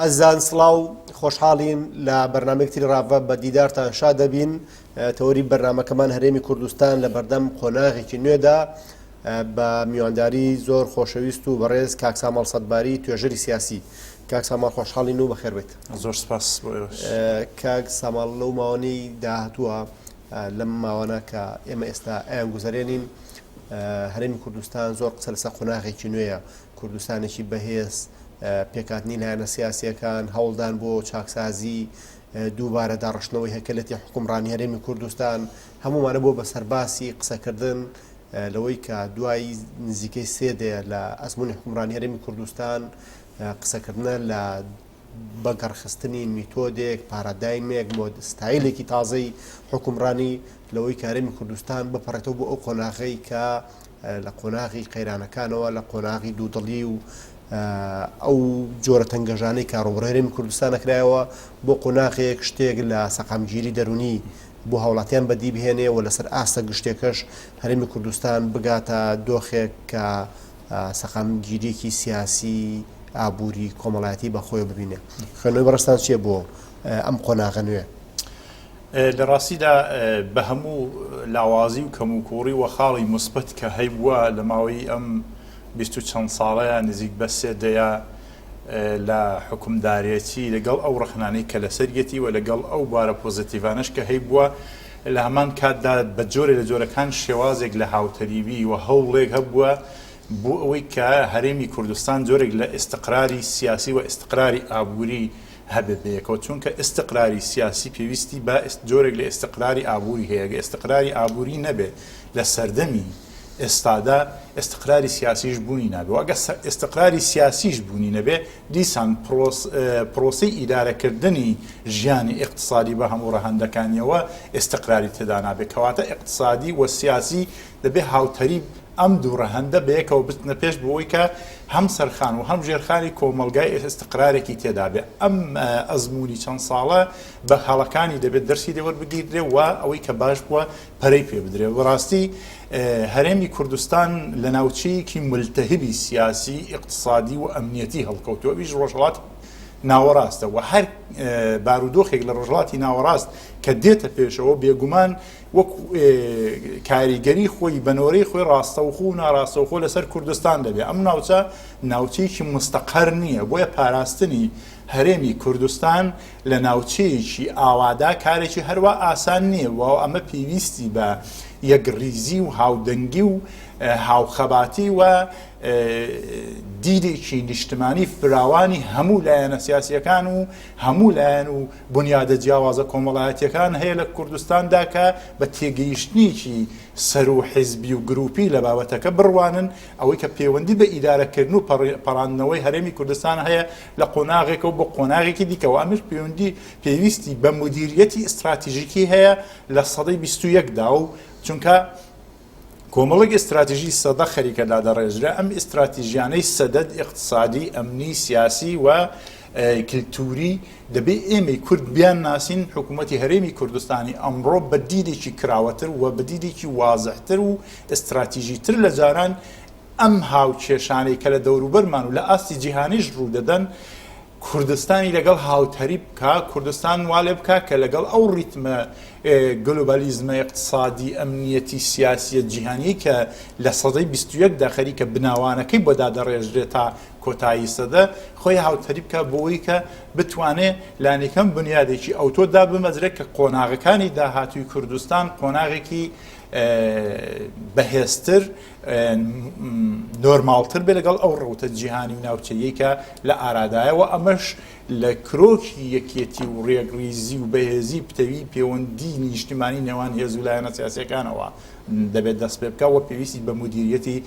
ئەزان سڵاو خۆشحاڵین لە بەرنامێکی ڕاڤە بە دیدارتان شا دەبین. تەوەری بەرنامەکەمان هەرێمی کوردستان لە بەردەم قۆناغێکی نوێدا بە میوانداری زۆر خۆشەویست و بەڕێز کاک ساماڵ سەدباری توێژەری سیاسی. کاک ساماڵ خۆشحاڵین و بەخێر بێت. زۆر سپاس بۆ کاک ساماڵ لەو ماوانەی داهاتووە لەم ماوانە کە ئێمە ئێستا ئەیان گوزارێنین هەرێمی کوردستان زۆر قسە لەسەر قۆناغێکی نوێیە، کوردستانێکی بەهێز پێکاتنی لایەنە سیاسیەکان هەوڵدان بۆ چاکسازی دووبارە داڕشتنەوەی هەکەلەتی حکومڕانی هەرێمی کوردستان هەمومانە بۆ بەسەرباسی قسەکردن لەوەی کە دوای نزیکەی سێدەیە لە ئەزمموی حکومڕانی هەرێمی کوردستان قسەکردنە لە بەگەڕخستنی میتۆدێک پارادایمێک بۆ ستایلێکی تازەی حکومڕانی لەوەی کە هەرێمی کوردستان بپەڕێتەوە بۆ ئەو قۆناغەی کە لە قۆناغی قەیرانەکانەوە لە قۆناغی دوودڵی و ئەو جۆرە تەنگەژانەی کاڕۆبڕێرەمی کوردستان نەکرایەوە بۆ قۆناغێک شتێک لە سەقامگیری دەرونی بۆ هاوڵاتیان بەدی بهێنێ و لەسەر ئاستە گشتێکەش هەرێمی کوردستان بگاتە دۆخێک کە سەقامگیریەکی سیاسی ئابووری کۆمەڵایەتی بەخۆی ببینێ. خوێنەوەی بەڕستان چییە بۆ ئەم قۆناغە نوێ؟ لە ڕاستیدا بە هەموو لاوازی و کەموکۆڕی و خاڵی مثبت کە هەیبووە لە ماوەی ئەم 20 چەند ساڵەیە نزیک بە سێدەیە لە حکومدارێتی لەگەڵ ئەو ڕخنانەی کە لەسەرگەتی و لەگەڵ ئەو بارە پۆزتیڤانش کە هەیبووە لە هەمان کاتدا بە جۆرێ لە جۆرەکان شێوازێک لە هاوتەریبی و هەوڵێک هەبووە بۆ ئەوەی کە هەرێمی کوردستان جۆرێک لە ئیستقراری سیاسی و ئیستقراری ئابووری هەبێت بەیەکەوە، چونکە ئیستقراری سیاسی پێویستی بە جۆرێک لە ئیستقراری ئابووری هەیە. ئیستقراری ئابووری نەبێت لە سەردەمی ئێستادا ئیستقراری سیاسیش بوونی نابێ. واگە ئیستقراری سیاسیش بوونی نەبێ دیسان پرۆسەی ئیدارەکردنی ژیانی ئیقتصادی بە هەموو ڕەهەندەکانیەوە ئیستقراری تێدا نابێت. کەواتە ئیقتصادی و سیاسی دەبێ هاوتەریب ئەم دوو ڕەهەندە بەیەکەوە بچنە پێش بۆەوەی کە هەم سەرخان و هەم ژێرخانی کۆمەلگای ئیستقرارێکی تێدا بێ. ئەم ئەزمموی چەند ساڵە بە هەڵەکانی دەبێت دەرسی دەوەربگیردرێ و ئەوەی کە باش بووە پەرەی پێ بدرێ. بەڕاستی هەرێمی کوردستان لە ناوچەیەکی ملتهبی سیاسی ئیقتصادی و ئەمنیەتی هەڵکەوتووە بیش ڕۆژهەڵات ناوەڕاستە و هەر بارودۆخێک لە ڕۆژهەڵاتی ناوەڕاست کە دێتە پێشەوە بێگومان وەک کاریگەری خۆی بەنۆرەی خۆی ڕاستەوخۆ و ناڕاستەوخۆ لەسەر کوردستان دەبێت. ئەم ناوچە ناوچەیەکی مستەقەر نییە، بۆیە پاراستنی هەرێمی کوردستان لە ناوچەیەکی ئاوادا کارێکی هەروە ئاسان نییە و ئەمە پێویستی بە یەکریزی و هاودەنگی و هاوخەباتی و دیدێکی نیشتمانی فراوانی هەموو لایەنە سیاسیەکان و هەموو لایەن و بنیادە جیاوازە کۆمەڵایەتیەکان هەیە لە کوردستاندا کە بە تێگەیشتنیکی سەر و حیزبی و گروپی لە بابەتەکە بڕوانن ئەوەی کە پەیوەندی بە ئیدارەکردن و پەڕاندنەوەی هەرێمی کوردستان هەیە لە قۆناغێکەوە بۆ قۆناغێکی دیکەەوە. ئەمش پێویستی بە مدیریەتی ئستراتیژیکی هەیە لە سەدەی 21دا و چونکە کۆمەڵێک ئستراتیژی سەدە خەریکەدا دەڕێژرا. ئەم ئستراتیژیانەی سەدەد ئیقتصادی، ئەمنی، سیاسی و کلتوری دەبێ ئێمەی کورد بیان ناسین حکوومەتی هەرێمی کوردستانی ئەمڕۆ بە دیدێکی کراوەتر و بە دیدێکی وازەحتر و ئستراتیژیتر لە جاران ئەم هاوکێشانەی کە لە دەوروبەرمان و لە ئاستی جیهانیش ڕوو دەدەن کوردستانی لەگەڵ هاوتەری بکە، کوردستان والێ بکە کە لەگەڵ ئەو ریتمە گلۆبالیزمە اقتصادی ئەمنیەتی سیاسیە جیهانی کە لە سەدەی 21دا خەریکە بناوانەکەی بۆدا دەڕێژرێت تا کۆتایی سەدە خۆی هاوتەری بکە بۆەوەی کە بتوانێت لانێکەم بنیادێکی ئەوتۆدا بمەزرێت کە قۆناغەکانی داهاتووی کوردستان قۆناغێکی بەهێزتر نۆرماڵتر بێ لەگەڵ ئەو ڕەوتە جیهانی و ناوچەیەی کە لە ئارادایەوە. ئەمەش لە کرۆکی یەکێتی و ڕێگریزی و بەهێزی پتەوی پەیوەندی نیشتیمانی نێوان هێز و لایەنە سیاسیەکانەوە دەبێت دەست پێ بکە و پێویستی بە مدیریەتی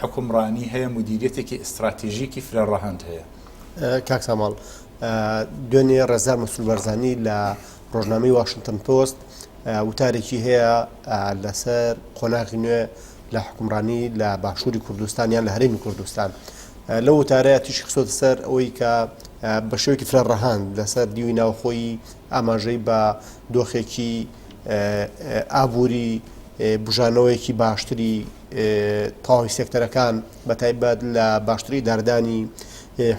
حکومڕانی هەیە، مدیریەتێکی ئستراتیژیکی فرەڕەهەند هەیە. کاک ساماڵ دوێنێ ڕێزار مەسوول بەرزانی لە ڕۆژنامەی واشنگتن پۆست وتارێکی هەیە لەسەر قۆناغی نوێ لە حکومڕانی لە باشووری کوردستان یان لە هەرێمی کوردستان. لەو وتارەیە تیشی خستۆتە سەر ئەوەی کە بە شێوەیەکی فرەڕەهەند لەسەر دیوی ناوخۆی ئاماژەی بە دۆخێکی ئابووری بژانەوەیەکی باشتری تەواوی سێکتەرەکان بەتایبەت لە باشتری داردانی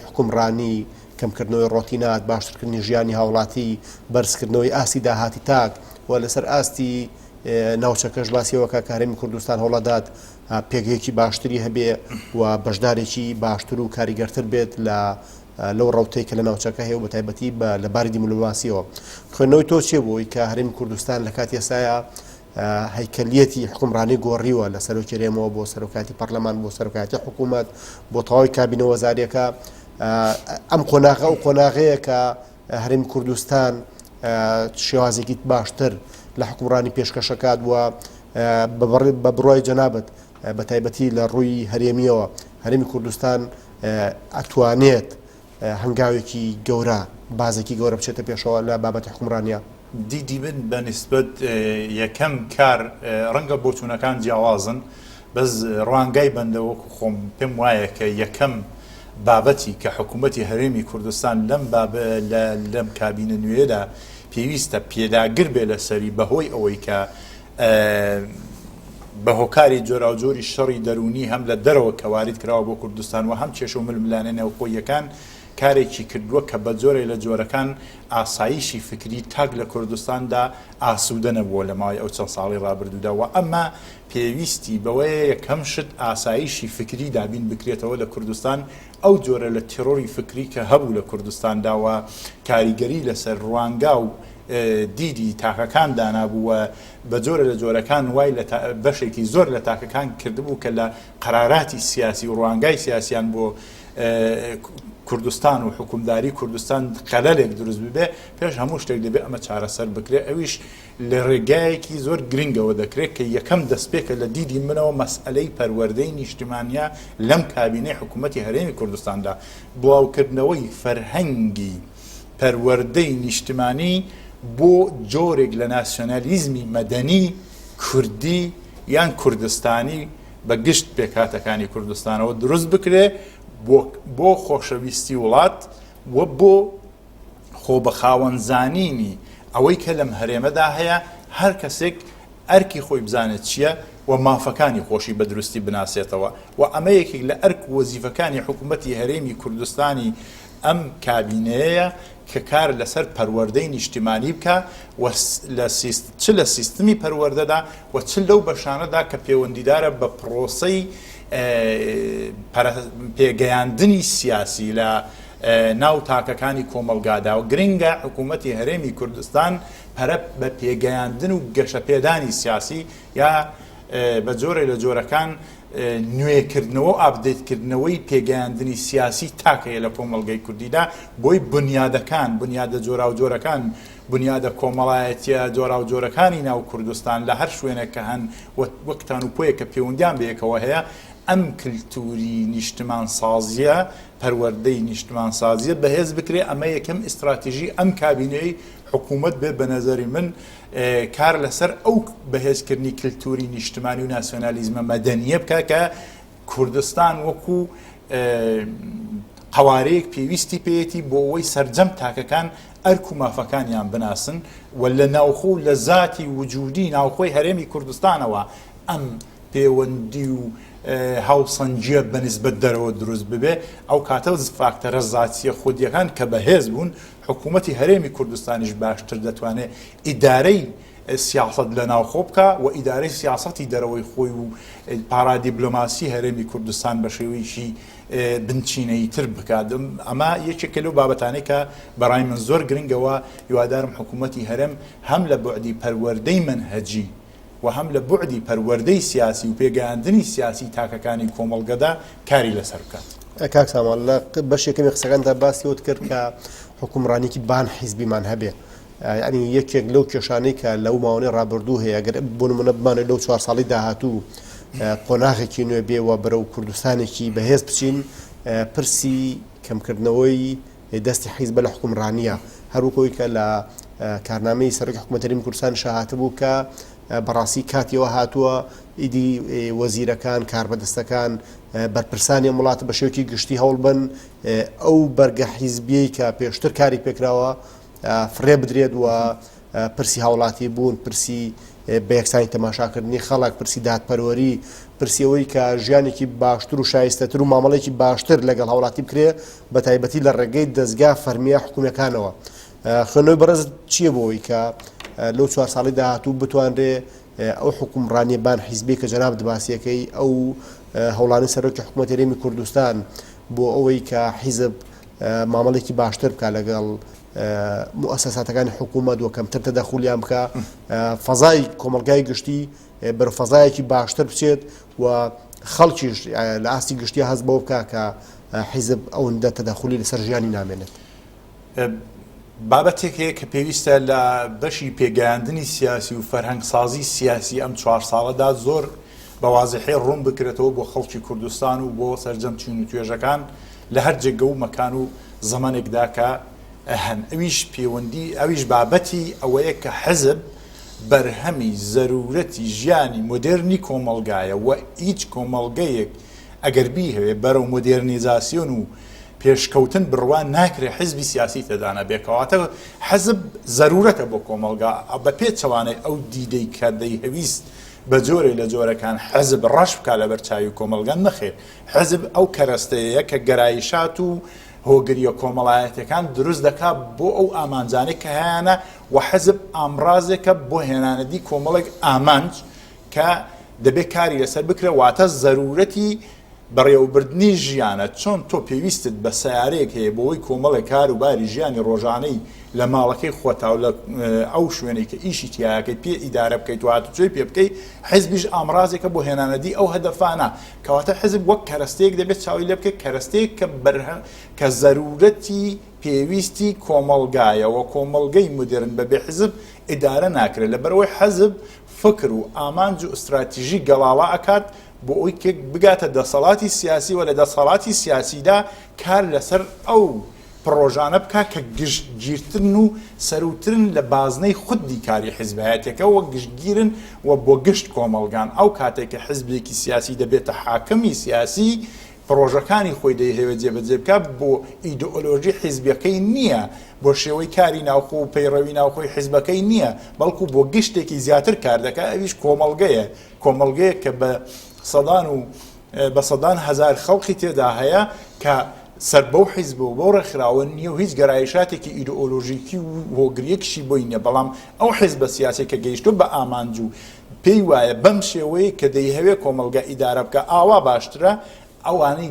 حکومڕانی کەمکردنەوەی ڕۆتینات، باشترکردنی ژیانی هاوڵاتی، بەرزکردنەوەی ئاستی داهاتی تاک و لەسەر ئاستی ناوچەکەش باسیەوەکە کە هەرێمی کوردستان هەوڵەدات پێگەیەکی باشتری هەبێ و بەشدارێکی باشتر و کاریگەرتر بێت لەو ڕەوتەی کە لە ناوچەکە هەیە و بەتایبەتی لە باری دیموکراسیەوە. خوێندنەوەی تۆ چێ بووی کە هەرێمی کوردستان لە کاتی ئێستاە هەیکەلیەتی حکومڕانی گۆڕیوە لە سەرۆکێرێمەوە بۆ سەرۆکاتی پەرلەمان بۆ سەرۆکاتی حکوومەت بۆ تەواوی کابینە وەزاریەکە ئەم قۆناغە و قۆناغەیە کە هەرێمی کوردستان شێوازێکی باشتر لە حکومڕانی پێشکەشەکات وە بە بڕای جەنابەت بەتایبەتی لە ڕووی هەرێمیەوە هەرێمی کوردستان ئەتوانێت هەنگاوێکی گەورە بازێکی گەورە بچێتە پێشەوە لە بابەتی حکومڕانیە. دیدی بن بە نسبەت یەکەم کار ڕەنگە بۆچوونەکان جیاوازن بەس ڕوانگای بەندەوەکو خۆم پێم وایە کە یەکەم بابەتی کە حکوومەتی هەرێمی کوردستان لەم کابینە نوێدا پێویستە پێداگر بێ لەسەری بەهۆی ئەوەی کە بە هۆکاری جۆرا و جۆری شەڕی دەرونی هەم لە دەرەوە کەوارد کراوە بۆ کوردستان و هەم کێشە و ململانە نێوخۆیەکان کارێکی کردووە کە بە جۆرێ لە جۆرەکان ئاسایشی فکری تاک لە کوردستاندا ئاسوودە نەبووە لە ماوەی ئەو چەند ساڵی ڕابردووداوە. ئەمما پێویستی بەوەیە یەکەم شت ئاسایشی فکری دابین بکرێتەوە لە کوردستان ئەو جۆرە لە تیرۆری فکری کە هەبوو لە کوردستانداوە کاریگەری لەسەر ڕوانگا و دیدی تاکەکان دانابووە بە جۆرە لە جۆرەکان وای لە بەشێکی زۆر لە تاکەکان کردبوو کە لە قەراراتی سیاسی و ڕوانگای سیاسیان بۆ کوردستان و حکومداری کوردستان خەلەلێک دروست ببێ پێش هەموو شتێک دەبێ ئەمە چارەسەر بکرێ. ئەویش لە ڕێگایەکی زۆر گرنگەوە دەکرێت کە یەکەم دەستپێکە لە دیدی منەوە مەسئلەی پەروەردەی نیشتیمانیە لەم کابینەی حکوومەتی هەرێمی کوردستاندا بڵاوکردنەوەی فەرهەنگی پەروەردەی نیشتیمانی بۆ جۆرێک لە ناسیۆنالیزمی مەدەنی کوردی یان کوردستانی بە گشت پێکاتەکانی کوردستانەوە دروست بکرێ بۆ خۆشەویستی وڵات و بۆ خۆبەخاوەنزانینی ئەوەی کە لەم هەرێمەدا هەیە هەر کەسێک ئەرکی خۆی بزانێت چییە و مافەکانی خۆشی بە دروستی بناسێتەوە و ئەمە یەکێک لە ئەرک وەزیفەکانی حکوومەتی هەرێمی کوردستانی ئەم کابینەیە کە کار لەسەر پەروەردەی نیشتیمانی بکە چ لە سیستمی پەروەردەدا و چ لەو بەشانەدا کە پەیوەندیدارە بە پرۆسەی پێگەیاندنی سیاسی لە ناو تاکەکانی کۆمەلگادا و گرنگە حکوومەتی هەرێمی کوردستان پەرە بە پێگەیاندن و گەشەپێدانی سیاسی یا بە جۆرێ لە جۆرەکان نوێکردنەوە ئابدێتکردنەوەی پێگەیاندنی سیاسی تاکەیە لە کۆمەڵگەی کوردیدا بۆی بنیادەکان بنیادە جۆرا و جۆرەکان بنیادە کۆمەڵایەتیە جۆرا و جۆرەکانی ناو کوردستان لە هەر شوێنێک کە هەن وەکتان و پۆیە کە پەیوەندیان بەیەکەوە هەیە ئەم کللتوری نیشتمان سازیە پەروەردەی نیشتمان سازیە بەهێز بکرێ. ئەمە یەکەم ئیستراتیژی ئەم کابینەی حکوومەت بێ بە نەزەری من کار لەسەر ئەو بەهێزکردنی کللتوری نیشتمانی و ناسیۆنالیزمە مەدەنیە بکە کە کوردستان وەکو قوارەیەک پێویستی پێیەتی بۆ ئەوەی سەرجەم تاکەکان ئەرک و مافەکانیان بناسن و لە ناوخۆ لە ذاتی وجودی ناوخۆی هەرێمی کوردستانەوە ئەم پەیوەندی و هاوسەنجیە بەنسبەت دەرەوە دروست ببێ. ئەو کاتە فاکتەرە زاتیە خودیەکان کە بەهێز بوون حکوومەتی هەرێمی کوردستانیش باشتر دەتوانێت ئیدارەی سیاست لە ناوخۆ بکە و ئیدارەی سیاسەتی دەرەوەی خۆی و پارادیبلۆماسی هەرێمی کوردستان بە شێوەیەکی بنچینەی تر بکات. ئەمە یەکێکە لەو بابەتانەی کە بەڕای من زۆر گرنگەوە هیوادارم حکوومەتی هەرێم هەم لە بوعدی پەروەردەی منهەجی و هەم لە بوعدی پەروەردەی سیاسی و پێگەیاندنی سیاسی تاکەکانی کۆمەڵگەدا کاری لەسەر بکات. کاک سامان لە بەشێکەمی قسەکاندا باسیەوە کرد کە حکومڕانێکی بان حیزبیمان هەبێ، یعنی یەکێک لەو کێشانەی کە لەو ماوەی ڕابردوو هەیە ئەگەر بۆ نمونە بمانێت لەو 4 ساڵی داهاتوو قۆناغێکی نوێ بێوە بەرەو کوردستانێکی بەهێز بچین پرسی کەمکردنەوەی دەستی حیزب لە حکومڕانیە هەروەکەوەی کە لە کارنامەی سەرۆکی حکوومەتی هەرێمی کوردستان شاهاتە بوو کە بەڕاستی کاتیەوە هاتووە ئیدی وەزیرەکان کاربەدەستەکان بەرپرسانی وڵاتە بە شێوەیەکی گشتی هەوڵ بن ئەو بەرگە حیزبیەی کە پێشتر کاری پێکراوە فڕێ بدرێت و پرسی هاوڵاتی بوون پرسی بە یەکسانی تەماشاکردنی خەڵک، پرسی دادپەروەری، پرسیەوەی کە ژیانێکی باشتر و شایستەتر و مامەڵێکی باشتر لەگەڵ هاوڵاتی بکرێ بە تایبەتی لە ڕێگەی دەستگا فەرمیە حکوومیەکانەوە. خوێندنەوەی بەڕێز چییە بۆەوەی کە لەو 4 ساڵی داهاتوو بتوانرێ ئەو حکومڕانیەبان حیزبی کە جەناب دباسیەکەی ئەو هەوڵانی سەرۆکی حکوومەتی هەرێمی کوردستان بۆ ئەوەی کە حیزب مامەڵێکی باشتر بکە لەگەڵ مؤسساتەکانی حکوومەت و کەمتر تەدەخولیان بکە، فەزای کۆمەلگای گشتی بەرەو فەزایەکی باشتر بچێت و خەڵکیش لە ئاستی گشتی هەست بەوە بکە کە حیزب ئەوەندە تەدەخولی لەسەر ژیانی نامێنێت. بابەتێک هەیە کە پێویستە لە بەشی پێگەیاندنی سیاسی و فەرهەنگسازی سیاسی ئەم 4 ساڵەدا زۆر بە واضحی ڕوون بکرێتەوە بۆ خەڵکی کوردستان و بۆ سەرجەم چین و توێژەکان لە هەر جێگە و مەکان و زەمانێکدا کە هەن. ئەویش پەیوەندی ئەویش بابەتی ئەوەیە کە حزب بەرهەمی زەرورەتی ژیانی مۆدێرنی کۆمەلگایە و هیچ کۆمەلگەیەک ئەگەر بیهەوێ بەرەو مۆدێرنیزاسیۆن و پێشکەوتن بڕوان ناکرێ حزبی سیاسی تێدانە بێکەواتە حزب زەرورەتە بۆ کۆمەلگا بە پێچەوانەی ئەو دیدەی کە دەیهەویست بە جۆرێ لە جۆرەکان حزب ڕەش بکە لە بەرچاوی کۆمەلگا نەخێر. حزب ئەو کەرەستەیە کە گەرایشات و هۆگریە کۆمەڵایەتەکان دروست دەکات بۆ ئەو ئامانجانەی کە هەیەە و حزب ئامڕازێکە بۆ هێنانەدی کۆمەڵێک ئامانج کە دەبێت کاری لەسەر بکرێ واتە زەرورەتی بەڕێوەبردننی ژیانە. چۆن تۆ پێویستت بە سیارەیەک هەیە بۆەوەی کۆمەڵێک کاروباری ژیانی ڕۆژانەی لە ماڵەکەی خۆتا و لە ئەو شوێنەی کە ئیشی تیاکەی پێ ئیدارە بکەیت و هاتوچۆی پێ بکەیت، حزبیش ئامڕازێکە بۆ هێنانەدی ئەو هەدەفانە کەواتە حزب وەک کەرەستەیەک دەبێت چاوی لێ بکەیت، کەرەستەیەک کە زەرورەتی پێویستی کۆمەلگایەوە کۆمەلگەی مدرن بەبێ حزب ئیدارە ناکرێت لەبەرەوەی حزب فکر و ئامانج و استراتیژی گەڵاڵا ئەکات بۆ ئەوی کە بگاتە دەسەڵاتی سیاسی و لە دەسەڵاتی سیاسیدا کار لەسەر ئەو پرۆژانە بکە کە گشتگیرتن و سەروترن لە بازنەی خودی کاری حیزبایەتێکە وە گشتگیرن و بۆ گشت کۆمەلگان. ئەو کاتێک کە حیزبێکی سیاسی دەبێتە حاکمی سیاسی پرۆژەکانی خۆی دەیهەوێت جێبەجێ بکە بۆ ئیدئۆلۆژی حیزبەکەی نییە، بۆ شێوەی کاری ناوخۆ و پەیڕەوی ناوخۆی حیزبەکەی نییە، بەڵکو بۆ گشتێکی زیاتر کار دەکات. ئەویش کۆمەلگەیە، کۆمەلگەیە کە بە سەدان هەزار خەڵقی تێدا هەیە کە سەر بەو حیزب و بەو ڕێکخراوە نییە و هیچ گەرایشاتێکی ئیدئۆلۆژیکی و هۆگریەکشی بۆی نییە، بەڵام ئەو حیزبە سیاسی کە گەیشتو بە ئامانج و پێی وایە بەم شێوەیە کە دەیهەوێت کۆمەلگا ئیدارە بکە ئاوا باشترە ئەوانەی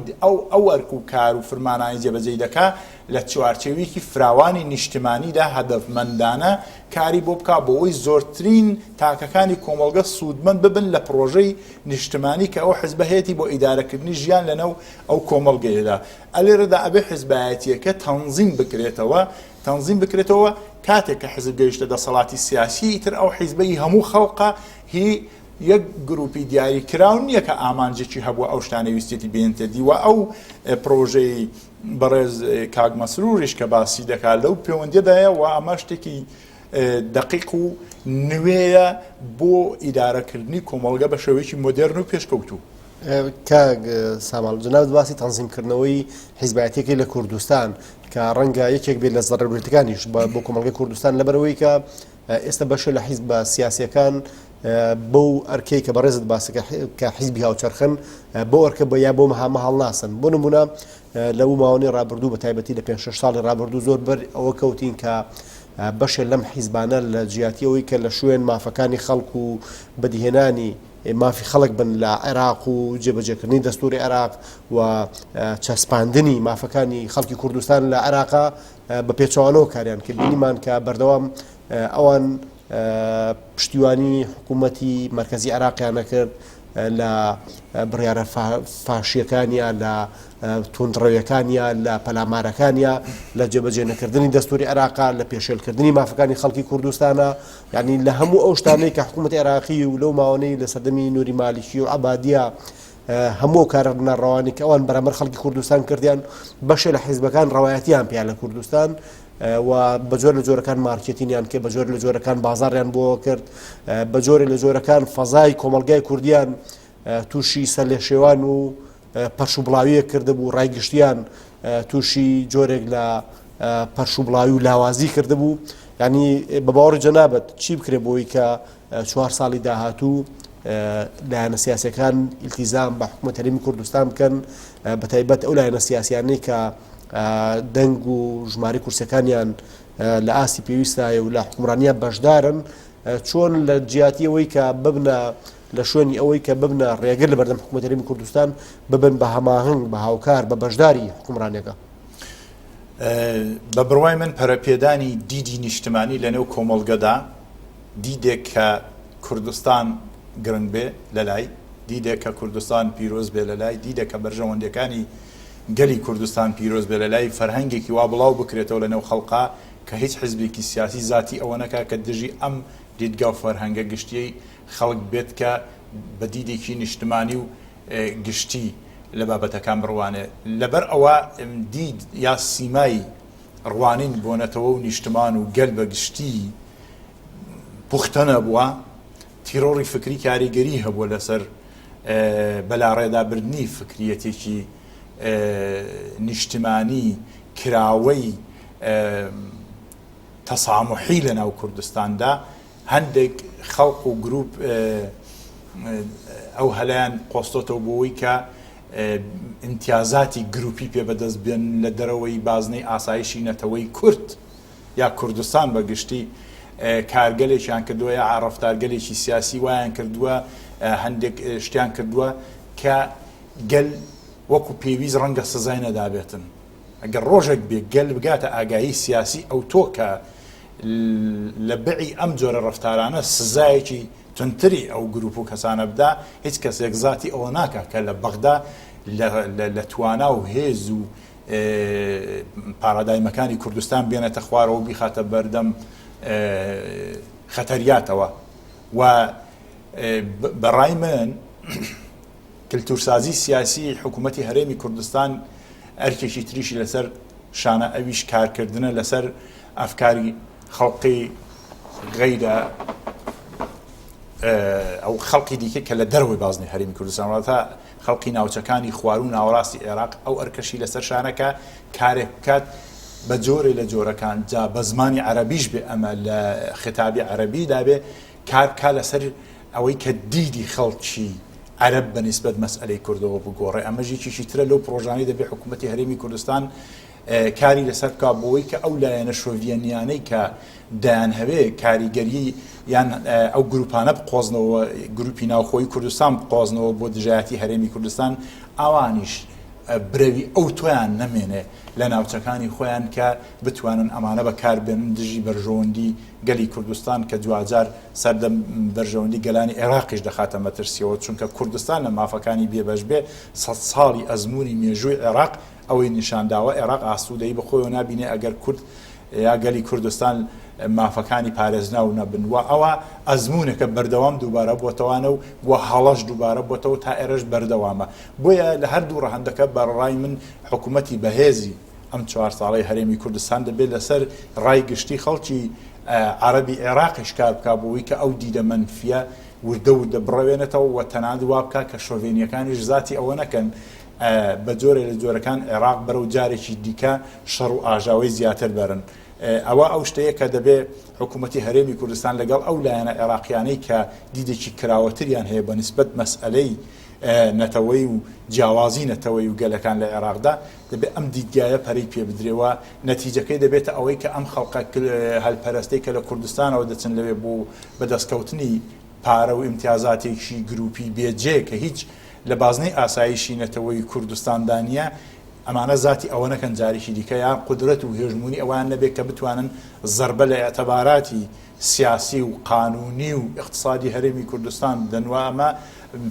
ئەو ئەرک و کار و فرمانانی جێبەجێ دەکا لە چوارچێویەکی فراوانی نیشتمانیدا هەدەفمەندانە کاری بۆ بکا بۆ ئەوەی زۆرترین تاکەکانی کۆمەلگە سوودمەند ببن لە پرۆژەی نیشتمانی کە ئەو حیزبە هەیەی بۆ ئیدارەکردنی ژیان لەنەو ئەو کۆمەلگەیەدا. ئەلێرەدا ئەبێ حیزبایەتیەکە تەنزیم بکرێتەوە کاتێک کە حیزب گەیشتە دەسەڵاتی سیاسی ئیتر ئەو حیزبەی هەموو خەڵقە هی یەک گروپی دیاری کراون نییە کە ئامانجێکی هەبووە ئەو شتانەی ویستێتی بێنتە دیوە ئەو پرۆژەی بەڕێز کاک مەسروریش کە باسی دەکات لەو پەیوەندیدایە و ئەمە شتێکی دقیق و نوێیە بۆ ئیدارەکردنی کۆمەلگە بە شێوەیەکی مۆدێرن و پێشکەوتوو. کاک ساماڵ جەناب باسی تەنزیمکردنەوەی حیزبایەتێکی لە کوردستان کە ڕەنگە یەکێک بێت لە زەرەربرتەکانیش بۆ کۆمەلگەی کوردستان لەبەرەوەی کە ئێستا بەشە لە حیزب سیاسیەکان بەو ئەرکەی کە بەڕێزت باسەکە کە حیزبی هاوچەرخن بۆ ئەرکە بە یا بۆ هەڵ ناسن. بۆ نمونە لەو ماوەی ڕابردوو بە تایبەتی لە 5-6 ساڵی ڕابردوو زۆر بەر ئەوە کەوتین کە بەشێ لەم حیزبانە لە جیاتیەوەی کە لە شوێن مافەکانی خەڵک و بەدیهێنانی مافی خەڵک بن لە عێراق و جێبەجێکردنی دەستوری عێراق و چەسپاندنی مافەکانی خەڵکی کوردستان لە عێراقا بە پێچەوانەوە کاریان کردنیمان کە بەردەوام ئەوان پشتیوانی حکوومەتی مرکزی عێراقیان نەکرد لە بڕیارە فاشیەکانیە لە تونندڕەویەکانیە لە پەلامارەکانیە لە جێبەجێ نەکردنی دەستوری عێراقا لە پێشێلکردنی مافەکانی خەڵکی کوردستانە، یعنی لە هەموو ئەو شتانەی کە حکوومەتی عێراقی و لەو ماوەنەی لە سەردەمی نووری مالیکی و عەبادیە هەموو کارە بنەڕەوانی کە ئەوان بەرامبەر خەڵکی کوردستان کردیان بەشێ لە حیزبەکان ڕەوایەتیان پێیان لە کوردستان و بە جۆر لە جۆرەکان مارکێتینیان کرد، بە جۆر لە جۆرەکان بازاڕیان بۆ کرد، بە جۆرە لە جۆرەکان فەزای کۆمەلگای کوردیان تووشی سەرلێشێوان و پەرش و بڵاویە کرده بوو، ڕایگشتیان تووشی جۆرێک لە پەرشوبڵاوی و لاوازی کردبوو. ینی بە باوەڕ جەنابەت چی بکرێ بۆی کە 4 ساڵی داهاتوو لایەنە سیاسەکان ئیلتیزام بە حکوومەت هەرێمی کوردستان بکەن، بەتایبەت ئەو لایەنە سیاسیانەی کە دەنگ و ژماری کورسەکانیان لە ئاستی پێویستایە و لە حکومڕانیە بەشدارن، چۆن لە جیاتی ئەوەی کە ببنە لە شوێنی ئەوەی کە ببنە ڕێگر لە بەردەم حکوومەت هەرێمی کوردستان ببن بە هەماهنگ بە هاوکار بە بەشداری حکومڕانیەکە. بە بڕوای من پەرەپێدانی دیدی نیشتمانی لەنێو کۆمەڵگەدا دیدێک کە کوردستان گرنگ بێ لە لای، دیدێک کە کوردستان پیرۆز بێ لە لای، دیدێک کە بەرژەوەندەکانی گەلی کوردستان پیرۆز بێ لە لای، فەرهەنگێکی وا بڵاو بکرێتەوە لەنێو خەڵقا کە هیچ حزبێکی سیاسی ذاتی ئەوە نەکا کە دژی ئەم دیدگا و فەرهەنگە گشتیەی خەڵک بێت کە بە دیدێکی نیشتمانی و گشتی لە بابەتەکان بڕوانێ. لەبەر ئەوە دید یا سیمای ڕوانین بۆنەتەوە و نیشتمان و گەل بە گشتی پوختە نەبووە، تیرۆڕی فکری کاریگەری هەبووە لەسەر بەلاڕێدابردنی فکریەتێکی نیشتمانی کراوەی تەسامحی لە ناو کوردستاندا. هەندێک خەڵق و گروپ ئەو هەلایان قۆستۆتەوە بۆەوەی کە امتیازاتی گروپی پێ بەدەست بێن لە دەرەوەی بازنەی ئاسایشی نەتەوەی کورد یا کوردستان بەگشتی کارگەلێکیان کردووە یا ڕەفتارگەلێکی سیاسی وایان کردووە، هەندێک شتیان کردووە کە گەل وەکو پێویست ڕەنگە سزای نەدابێتن. ئەگەر ڕۆژێک بێ گەل بگاتە ئاگایی سیاسی ئەو تۆ کە لە بەعی ئەم جۆرە ڕەفتارانە سزایەکی تونتری ئەو گروپ و کەسانە بدا، هیچ کەسێک ذاتی ئەوە ناکات کە لە بەغدا لە توانا و هێز و پارادایمەکانی کوردستان بێنێتە خوارەوە بیخاتە بەردەم خەتەریاتەوە. و بەڕای من کلتورسازی سیاسی حکوومەتی هەرێمی کوردستان ئەرکێکی تریشی لەسەر شانە ئەویش کارکردنە لەسەر ئەفکاری خەڵقی غەیرە ئەو خەڵقی دیکە کە لە دەروی بازنەی هەرێمی کوردستان تا خەڵقی ناوچەکانی خوار و ناوەڕاستی عێراق ئەو ئەرکەشی لەسەر شانەکە کارێک بکات بە جۆرێ لە جۆرەکان، جا بە زمانی عەرەبیش بێ ئەمە لە خێتابی عەرەبیدا بێ کار بکات لەسەر ئەوەی کە دیدی خەڵکی عەرەب بەنسبەت مەسئلەی کوردەوە بگۆڕێ. ئەمەژێکیشی ترە لەو پرۆژانەی دەبێ حکوومەتی هەرێمی کوردستان کاری لەسەر بکات بۆەوەی کە ئەو لایەنە شۆڤیەنیانەی کە دایان هەوێ کاریگەری یان ئەو گروپانە بقۆزنەوە، گروپی ناوخۆی کوردستان بقۆزنەوە بۆ دژایەتی هەرێمی کوردستان، ئەوانیش برەوی ئەو تۆیان نەمێنێ لە ناوچەکانی خۆیان کە بتوانن ئەمانە بەکاربێنن دژی بەرژەوەندی گەلی کوردستان کە دوجار سەردەم بەرژەوەندی گەلانی عێراقیش دەخاتە مەترسیەوە، چونکە کوردستان لە مافەکانی بێبەش بێ 100 ساڵی ئەزمموی مێژووی عێراق ئەوەی نیشانداوە عێراق ئاسوودەی بەخۆیەوە نابینێ ئەگەر کورد یا گەلی کوردستان مافەکانی پارێزنا و نەبنوە. ئەوە ئەزمونێکە بەردەوام دووبارە بۆتەوانە و بۆ هەڵەش دووبارە بۆتەوە تا ئێرەش بەردەوامە. بۆیە لە هەردوو ڕەهەندەکە بەڕای من حکوومەتی بەهێزی ئەم 4 ساڵەی هەرێمی کوردستان دەبێت لەسەر ڕای گشتی خەڵکی عەرەبی عێراقیش کار بکات بۆەوەی کە ئەو دیدە مەنفیە وردە بڕەوێنێتەوە و تەنانەت وا بکات کە شۆڤێنیەکانیش ذاتی ئەوە نەکەن بە جۆرێ لە جۆرەکان عێراق بەرەو جارێکی دیکە شەڕ و ئاژاوی زیاتر بەرن. ئەوە ئەو شتەیە کە دەبێت حکوومەتی هەرێمی کوردستان لەگەڵ ئەو لایەنە عێراقیانەی کە دیدێکی کراوەتریان هەیە بە نسبەت مەسئلەی نەتەوەی و جیاوازی نەتەوەی و گەلەکان لە عێراقدا دەبێت ئەم دیدگایە پەرەی پێ بدرێەوە. نەتیجەکەی دەبێتە ئەوەی کە ئەم خەڵقە هەلپەرستەی کە لە کوردستانەوە دەچن لەوێ بۆ بەدەستکەوتنی پارە و ئیمتیازاتێکی گروپی بێجێ کە هیچ لە بازنەی ئاسایشی نەتەوەی کوردستاندانە ئەمانە ذاتی ئەوە نەکەن جارێکی دیکە یان قودرەت و هێژمونی ئەوان نەبێت کە بتوانن زەربە لە ئەتەباراتی سیاسی و قانونی و اقتصادی هەرێمی کوردستان دەنوە. ئەمە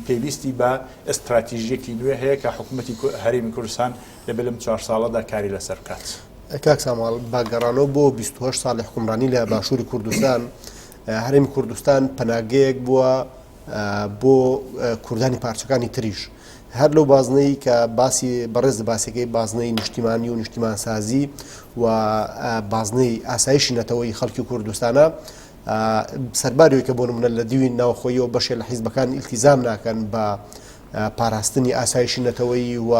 پێویستی بە ئستراتیژیەکی نوێ هەیە کە حکوومەتی هەرێمی کوردستان لەبێت لەم 4 ساڵەدا کاری لەسەر بکات. کاک ساماڵ باگەڕانەوە بۆ 28 ساڵی حکومڕانی لە باشووری کوردستان، هەرێمی کوردستان پەناگەیەک بووە بۆ کوردانی پارچەکانی تریش، هەر لەو بازنەی کە باسی بەڕێز باسەکەی بازنەی نیشتیمانی و نیشتیمانسازی و بازنەی ئاسایشی نەتەوەی خەڵکی کوردستانە سەرباریەوەی کە بۆ نمونە لە دیوی ناوخۆیەوە بەشێ لە حیزبەکان ئیلتیزام ناکەن بە پاراستنی ئاسایشی نەتەوەی و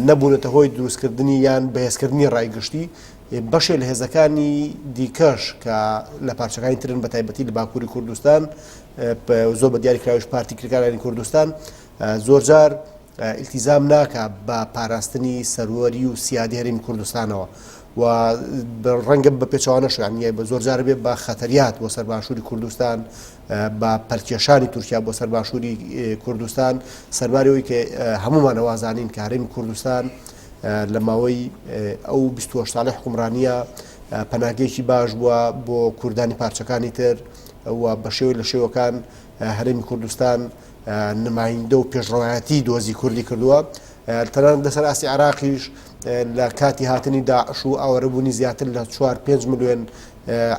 نەبوونەتە هۆی دروستکردنی یان بەهێزکردنی ڕایگشتی، بەشێ لە هێزەکانی دیکەش کە لە پارچەکانی ترن بە تایبەتی لە باکووری کوردستان زۆر بە دیاریکراویش پارتی کرێکارانی کوردستان زۆر جار ئیلتیزام ناکە بە پاراستنی سەروەری و سیادی هەرێمی کوردستانەوە و ڕەنگە بە پێچوانەش یانە بە زۆر جار بێت بە خەتەریات بۆ سەرباشووری کوردستان بە پەرکێشانی تورکیا بۆ سەرباشووری کوردستان سەربارەوەی کە هەمومان ئەوازانین کە هەرێمی کوردستان لە ماوەی ئەو 28 ساڵی حکومڕانیە پەناگەیەکی باش بووە بۆ کوردانی پارچەکانی تر و بە شێوەی لە شێوەکان هەرێمی کوردستان نمایندە و پێشڕەوایەتی دۆزی کوردی کردووە تەنانەت لەسەر ئاسی عێراقیش لە کاتی هاتنی داعش و ئاوەرەبوونی زیاتر لە 4-5 ملیۆن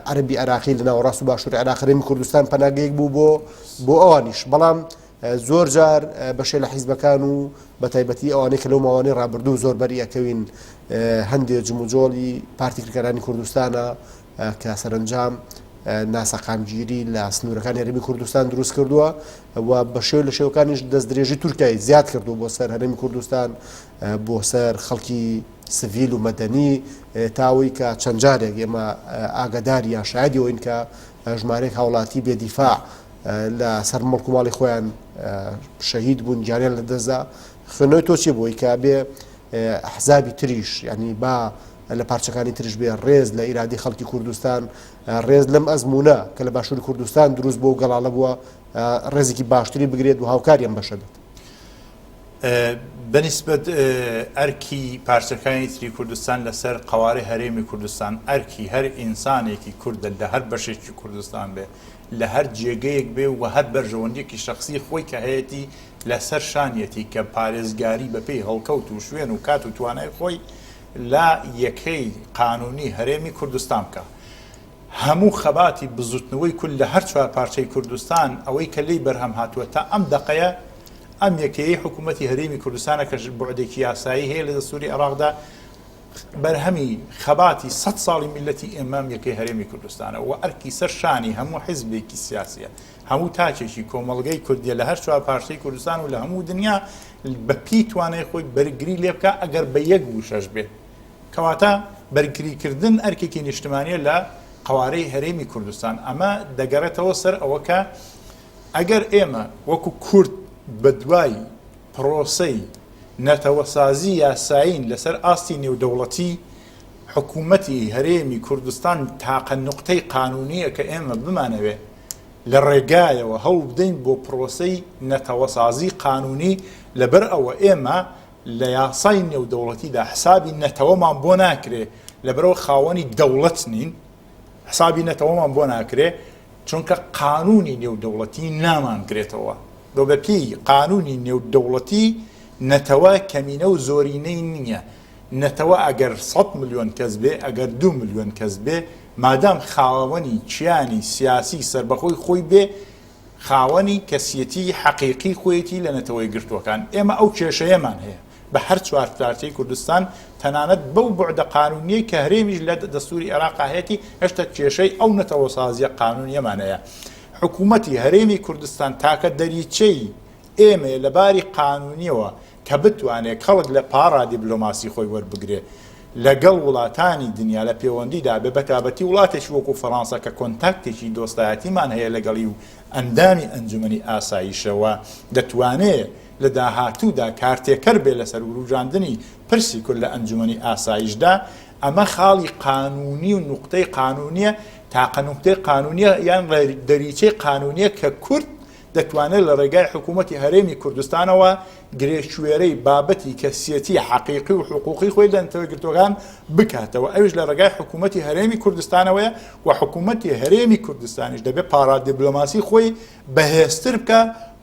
عەرەبی عێراقی لە ناوەڕاست و باشووری عێراق هەرێمی کوردستان پەناگەیەک بوو بۆ ئەوانیش بەڵام زۆر جار بەشێ لە حیزبەکان و بە تایبەتی ئەوانەی کە لەو ماوانەی ڕابردوو زۆر بەریەکەوین هەندێک جموجۆڵی پارتی کرێکارانی کوردستانە کە سەرنجام ناسەقامگیری لە سنوورەکانی هەرێمی کوردستان دروست کردووە و بە شێو لە شێوەکانیش دەست درێژی تورکیای زیاد کردو بۆ سەر هەرێمی کوردستان بۆ سەر خەڵکی سڤیل و مەدەنی تاوەی کە چەند جارێک ئێمە ئاگاداری یا شایدی ئەوین کە ژمارەیەک هاوڵاتی بێدیفاع لە سەر مەڵک و ماڵی خۆیان شەهید بوون گیانیان لە دەستدا خوێنەوەی تۆ چی بووی کە بێ حزابی تریش یعنی با لە پارچەکانی ترش بێ ڕێز لە ئیرادی خەڵکی کوردستان ڕێز لەم ئەزمونە کە لە باشووری کوردستان دروست بۆ و گەڵاڵە بووە ڕێزێکی باشتری بگرێت و هاوکاریان بەشە بێت. بەنسبەت ئەرکی پارچەکانی تری کوردستان لەسەر قوارەی هەرێمی کوردستان ئەرکی هەر ئینسانێکی کوردە لە هەر بەشێکی کوردستان بێ لە هەر جێگەیەک بێ و هەر بەرژەوەندێکی شخصی خۆی کە هەیەی لەسەر شانیەتی کە پارێزگاری بەپێی هەڵکەوت و شوێن و کات و توانای خۆی لە یەکەی قانونی هەرێمی کوردستان بکە. هەموو خەباتی بزوتنەوەی کول لە هەر چوار پارچەی کوردستان ئەوەی کە لی بەرهەم هاتووە تا ئەم دەقەیە ئەم یەکەیەی حکوومەتی هەرێمی کوردستانە کە بوعدێکی یاسایی هەیە لە دەستوری عێراقدا بەرهەمی خەباتی 100 ساڵی میلەتی ئێمام یەکەی هەرێمی کوردستانە و ئەرکی سەر شانی هەموو حیزبێکی سیاسیە هەموو تاچێکی کۆمەڵگەی کوردیە لە هەر چوار پارچەی کوردستان و لە هەموو دنیا بە پی توانای خۆی بەرگری لێ بکە ئەگەر بە یەک وشەش بێت کەواتە بەرگریکردن ئەرکێکی نیشتمانیە لە قوارەی هەرێمی کوردستان ئەمە دەگەڕێتەوە سەر ئەوە کە ئەگەر ئێمە وەکو کورد بە دوای پرۆسەی نەتەوەسازی یاسایین لەسەر ئاستی نێودەوڵەتی حکوومەتی هەرێمی کوردستان تاقە نوقتەی قانونیە کە ئێمە بمانەوێ لە ڕێگایەوە هەوڵ بدەین بۆ پرۆسەی نەتەوەسازی قانونی لەبەر ئەوە ئێمە لە یاسای نێودەوڵەتیدا حسابی نەتەوەمان بۆ ناکرێ لەبەرەوە خاوەنی دەوڵەت نین حسابی نەتەوەمان بۆ ناکرێ چونکە قانونی نێودەوڵەتی نامانگرێتەوە دۆ بەپی قانونی نێودەوڵەتی نەتەوە کەمینە و زۆرینەی نییە نەتەوە ئەگەر 100 ملیۆن کەس بێ ئەگەر 2 ملیۆن کەس بێ مادام خاوەنی چیانی سیاسی سربەخۆی خۆی بێ خاوەنی کەسیەتی حەقیقی خۆیەتی لە نەتەوەی گرتوەکان ئێمە ئەو کێشەیەمان هەیە بە هەر چوار پارچەی کوردستان تەنانەت بەو بوعدە قانونیەی کە هەرێمیش لە دەستوری عێراقا هەیەی هێشتا کێشەی ئەو نەتەوەسازیە قانونیەمان هەیە حکوومەتی هەرێمی کوردستان تاکە دەریچەی ئێمە لەباری قانونیەوە کە بتوانێت خەڵک لە پاڕا دیبلۆماسی خۆی وەربگرێ لەگەڵ وڵاتانی دنیا لە پەیوەندیدا بە بەتابەتی وڵاتێکی وەکو فەڕەنسا کە کۆنتاکتێکی دۆستایەتیمان هەیە لەگەڵی و ئەندامی ئەنجومەنی ئاسایشەوە دەتوانێت لە داهاتوودا کارتێکەر بێ لەسەر وروژاندنی پرسی کورد لە ئەنجومەنی ئاسایشدا ئەمە خاڵی قانونی و نوقتەی قانونیە تاقە نوقتەی قانونیە یان دەریچەی قانونیە کە کورد دەتوانێت لە ڕێگای حکوومەتی هەرێمی کوردستانەوە گرێشوێرەی بابەتی کەسیەتی حەقیقی و حقوقی خۆی لە نەتەوەگرتوەکان بکاتەوە ئەوش لە ڕێگای حکوومەتی هەرێمی کوردستانەوەیە و حکوومەتی هەرێمی کوردستانیش دەبێت پارا دیبلۆماسی خۆی بەهێزتر بکە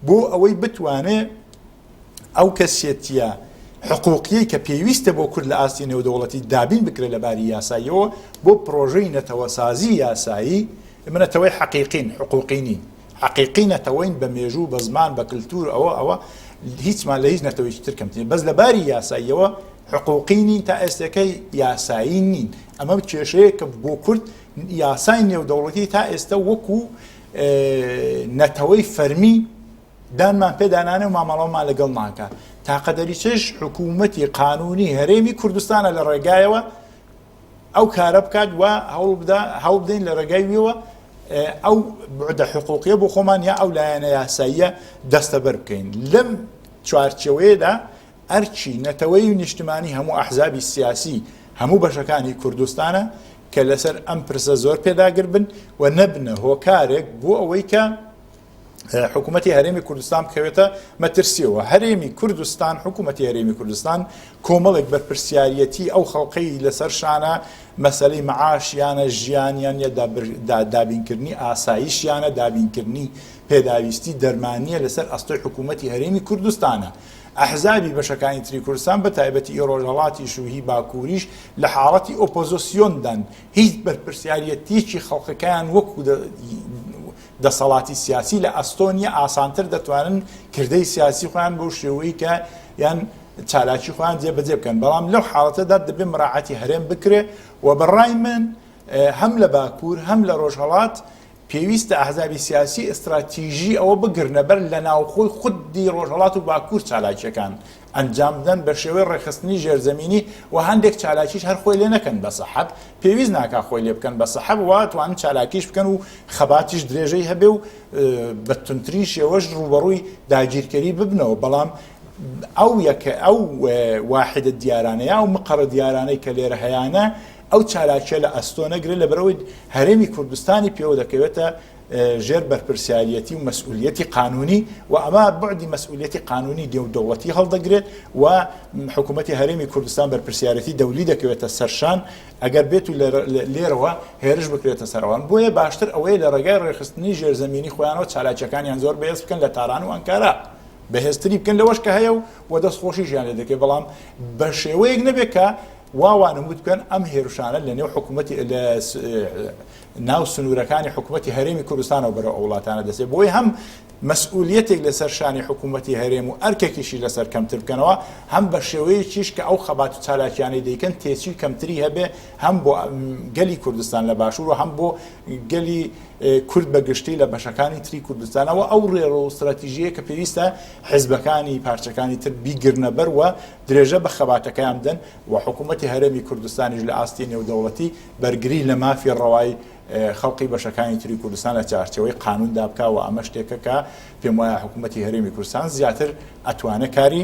بۆ ئەوەی بتوانێت ئەو کەسیەتیە حقوقیەی کە پێویستە بۆ کورد لە ئاستی نێودەوڵەتی دابین بکرێت لەباری یاساییەوە بۆ پرۆژەی نەتەوەسازی یاسایی منەتەوەی حەقیقین حقوقی نین حقیقی نەتەوەین بە مێژوو بە زمان بە کللتور ئەوە هیچمان لە هیچ نەتەوەیکی تر کەمترین بەس لەباری یاساییەوە حقوقی نین تا ئێستەکەی یاسایی نین ئەمە کێشەیە کە بۆ کورد یاسای نێودەوڵەتی تا ئێستا وەکو نەتەوەی فەرمی دانمان پێدانانێ و مامەڵەوەمان لەگەڵ ناکات تاقە دەریچەش حکوومەتی قانونی هەرێمی کوردستانە لە ڕێگایەوە ئەو کارە بکات و هەوڵ بدەین لە ڕێگایەوە ئەو بعدە حقوقیە بۆ خۆمان یا ئەو لایەنە یاساییە دەستەبەر بکەین. لەم چوارچێوەیەدا ئەرچی نەتەوەی و نیشتمانی هەموو ئەحزابی سیاسی هەموو بەشەکانی کوردستانە کە لەسەر ئەم پرسە زۆر پێداگر بن و نەبنە هۆکارێک بۆ ئەوەی کە حکوومەتی هەرێمی کوردستان بکەوێتە مەترسیەوە. هەرێمی کوردستان حکوومەتی هەرێمی کوردستان کۆمەڵێک بەرپرسیارەتی ئەو خەڵقەی لەسەر شانە مەسەلەی مەعاشیانە ژیانیان یا دابینکردنی ئاسایشیانە دابینکردنی پێداویستی دەرمانیە لەسەر ئەستۆی حکوومەتی هەرێمی کوردستانە. ئەحزابی بەشەکانی تری کوردستان بە تایبەتی ڕۆژهەڵاتی شوهی باکووریش لە حاڵەتی ئۆپۆزیسیۆندان هیچ بەرپرسیارەتێکی خەڵقەکەیان وەکو دەسەڵاتی سیاسی لە ئەستۆنیا ئاسانتر دەتوانن کردەی سیاسی خۆیان بەو شێوەیە کە یان چالاکی خۆیان جێبەجێ بکەن. بەڵام لەو حاڵەتەدا دەبێ مراعەتی هەرێم بکرێ و بەڕای من هەم لە باکوور هەم لە ڕۆژهەڵات پێویستە ئەحزابی سیاسی ئستراتیژی ئەوە بگرنە بەر لە ناوخۆی خودی ڕۆژهەڵات و باکوور چالاکیەکان ئەنجام بدەن بە شێوەی ڕێخستنی ژێرزەمینی و هەندێک چالاکیش هەر خۆی لێ نەکەن بە سەحەب پێویست ناکا خۆی لێ بکەن بە سەحەب وا توانن چالاکیش بکەن و خەباتیش درێژەی هەبێ و بە تونتری شێوەش ڕوبەڕووی داگیرکەری ببنەوە. بەڵام ئەو واحدە دیارانەیە و مقڕە دیارانەی کە لێرە هەیانە ئەو چالاکیە لە ئەستۆ نەگرێت لە بەرەوەی هەرێمی کوردستانی پێوە دەکەوێتە ژێر بەرپرسیاریەتی و مەسئولیەتی قانونی و ئەمە بعدی مەسئولیەتی قانونی دەوڵەتی هەڵدەگرێت و حکوومەتی هەرێمی کوردستان بەرپرسیارەتی دەولی دەکەوێتە سەرشان ئەگەر بێت و لێرەوە هێرش بکرێتە سەروان. بۆیە باشتر ئەوەیە لە ڕێگای ڕێخستنی ژێرزەمینی خۆیانەوە چالاکیەکانیان زۆر بەهێز بکەن لە تاران و ئەنکارا بەهێزتری بکەن لەوەش کە هەیە و دەستخۆشیشیان لێ دەکەێت. بەڵام بە شێوەیەک نەبێت کە واوانمود بکەن ئەم هێرشانە لە نێو حکوومەتی لە ناو سنوورەکانی حکوومەتی هەرێمی کوردستانەوە بەرەو ئەوڵاتانە دەسێت. بۆی هەم مەسئولیەتێک لەسەر شانی حکوومەتی هەرێم و ئەرکێکیشی لەسەر کەمتر بکەنەوە هەم بە شێوەیەکیش کە ئەو خەبات و چالاکیانەی دەیکەن تێچی کەمتری هەبێ هەم بۆ گەلی کوردستان لە باشوور و هەم بۆ گەلی کورد بەگشتی لە بەشەکانی تری کوردستانەوە ئەو ڕێڕە و استراتیژیە کە پێویستە حیزبەکانی پارچەکانی تر بیگرنە بەر و درێژە بە خەباتەکەیان بدەن و حکوومەتی هەرێمی کوردستانیش لە ئاستی نێودەوڵەتی بەرگری لە مافی ڕەوای خەڵقی بەشەکانی تری کوردستان لە چارچەوەی قانوندا بکە و ئەمە شتێکە کە پێم وایە حکوومەتی هەرێمی کوردستان زیاتر ئەتوانێت کاری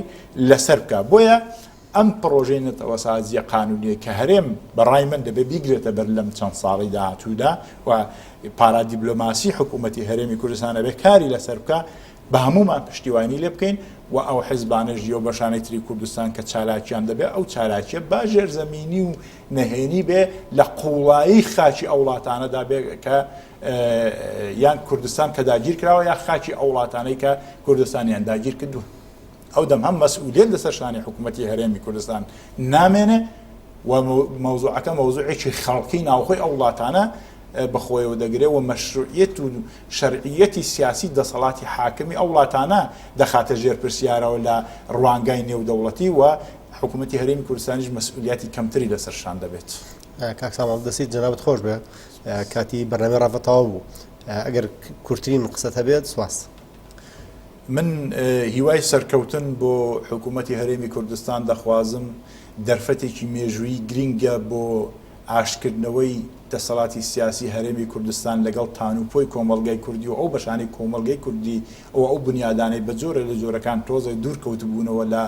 لەسەر بکە. بۆیە ئەم پرۆژەی نەتەوە سازیە قانونیە کە هەرێم بەڕای من دەبێت بیگرێتە بەر لەم چەند ساڵی داهاتوودا و پارادیبلۆماسی حکوومەتی هەرێمی کوردستانە بێ کاری لەسەر بکە بە هەمومان پشتیوانی لێ بکەین و ئەو حیزبانەش و بەشانی تری کوردستان کە چالاکیان دەبێت ئەو چالاکیە با ژێرزەمینی و نەهێنی بێ لە قوڵایی خاچی ئەو وڵاتانەدا بێ کە یان کوردستان کە داگیر کراوە یا خاچی ئەو وڵاتانەی کە کوردستانیان داگیر کردووە. ئەو دەم هەم مەسئولیت لەسەر شانی حکوومەتی هەرێمی کوردستان نامێنێ و مەوزوعەکە مەوزوعێکی خەڵکی ناوخۆی ئەو وڵاتانە بەخۆیەوە دەگرێت و مەشروعیەت و شەرعیەتی سیاسی دەسەڵاتی حاکمی ئەو وڵاتانە دەخاتە ژێر پرسیارەوە لە ڕوانگای نێودەوڵەتی و حکوومەتی هەرێمی کوردستانیش مەسئولیەتی کەمتری لەسەرشان دەبێت. کاک ساماڵ دەستیت جەنابەت خۆش بێ کاتی بەرنامەی ڕافەتەواو بوو ئەگەر کورتترین قسەت هەبێت سواس. من هیوای سەرکەوتن بۆ حکوومەتی هەرێمی کوردستان دەخوازم دەرفەتێکی مێژووی گرینگە بۆ ئاشکردنەوەی دەسەڵاتی سیاسی هەرێمی کوردستان لەگەڵ تانوپۆی کۆمەڵگای کوردی و ئەو بەشانی کۆمەڵگای کوردی ئەو بنیادانەی بە جۆرە لە جۆرەکان تۆزە دوورکەوتبوونەوە لە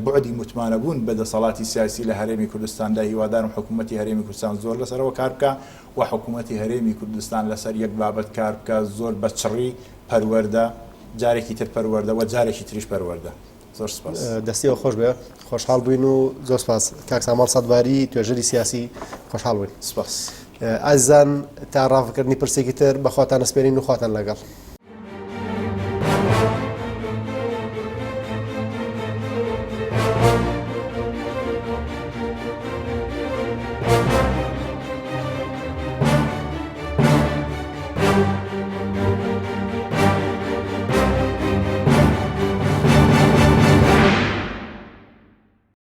بعدی متمانەبوون بە دەسەڵاتی سیاسی لە هەرێمی کوردستاندا. هیوادارم حکوومەتی هەرێمی کوردستان زۆر لەسەرەوە کار بکە و حکوومەتی هەرێمی کوردستان لەسەر یەک بابەت کار بکە زۆر بە چڕی پەروەردە جارێکی تر پەروەردە و جارێکی تریش پەروەردە. زۆر سپاس. دەستیەوە خۆش بێ خۆشحاڵ بووین و زۆر سپاس. کاک ساماڵ سەدباری توێژەری سیاسی خۆشحاڵ بووین. سپاس. ئازان تا ڕافکردنی پرسێکی تر بەخواتان ئەسپێرین و خواتان لەگەڵ.